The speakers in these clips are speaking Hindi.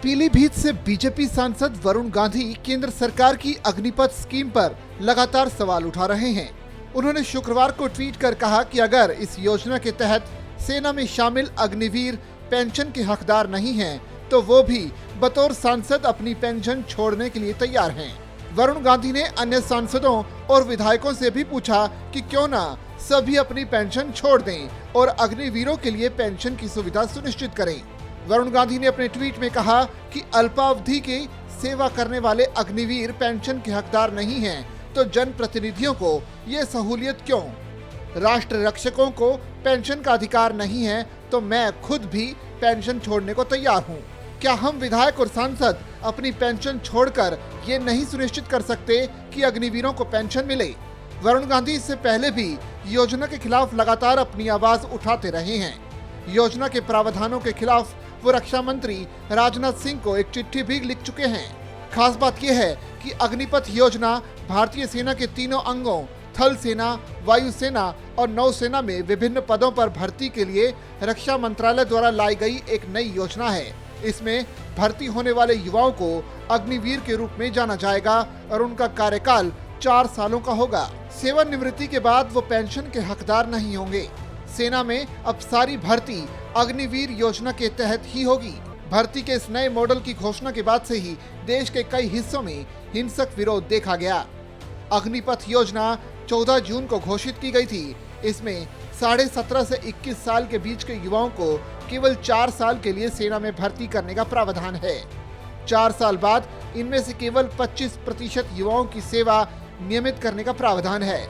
पीलीभीत से बीजेपी सांसद वरुण गांधी केंद्र सरकार की अग्निपथ स्कीम पर लगातार सवाल उठा रहे हैं। उन्होंने शुक्रवार को ट्वीट कर कहा कि अगर इस योजना के तहत सेना में शामिल अग्निवीर पेंशन के हकदार नहीं हैं, तो वो भी बतौर सांसद अपनी पेंशन छोड़ने के लिए तैयार हैं। वरुण गांधी ने अन्य सांसदों और विधायकों से भी पूछा कि क्यों ना सभी अपनी पेंशन छोड़ दें और अग्निवीरों के लिए पेंशन की सुविधा सुनिश्चित करें। वरुण गांधी ने अपने ट्वीट में कहा कि अल्पावधि की सेवा करने वाले अग्निवीर पेंशन के हकदार नहीं हैं, तो जनप्रतिनिधियों को ये सहूलियत क्यों? राष्ट्र रक्षकों को पेंशन का अधिकार नहीं है, तो मैं खुद भी पेंशन छोड़ने को तैयार हूँ। क्या हम विधायक और सांसद अपनी पेंशन छोड़कर ये नहीं सुनिश्चित कर सकते कि अग्निवीरों को पेंशन मिले? वरुण गांधी इससे पहले भी योजना के खिलाफ लगातार अपनी आवाज उठाते रहे हैं। योजना के प्रावधानों के खिलाफ वो रक्षा मंत्री राजनाथ सिंह को एक चिट्ठी भी लिख चुके हैं। खास बात यह है कि अग्निपथ योजना भारतीय सेना के तीनों अंगों थल सेना, वायुसेना और नौसेना में विभिन्न पदों पर भर्ती के लिए रक्षा मंत्रालय द्वारा लाई गई एक नई योजना है। इसमें भर्ती होने वाले युवाओं को अग्निवीर के रूप में जाना जाएगा और उनका कार्यकाल 4 सालों का होगा। सेवानिवृत्ति के बाद वो पेंशन के हकदार नहीं होंगे। सेना में अब सारी भर्ती अग्निवीर योजना के तहत ही होगी। भर्ती के इस नए मॉडल की घोषणा के बाद से ही देश के कई हिस्सों में हिंसक विरोध देखा गया। अग्निपथ योजना 14 जून को घोषित की गई थी। इसमें 17.5 से 21 साल के बीच के युवाओं को केवल 4 साल के लिए सेना में भर्ती करने का प्रावधान है। 4 साल बाद इनमें से केवल 25% युवाओं की सेवा नियमित करने का प्रावधान है।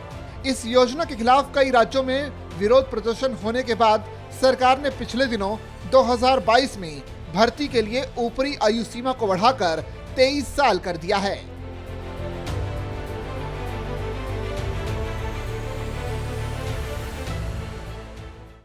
इस योजना के खिलाफ कई राज्यों में विरोध प्रदर्शन होने के बाद सरकार ने पिछले दिनों 2022 में भर्ती के लिए ऊपरी आयु सीमा को बढ़ाकर 23 साल कर दिया है।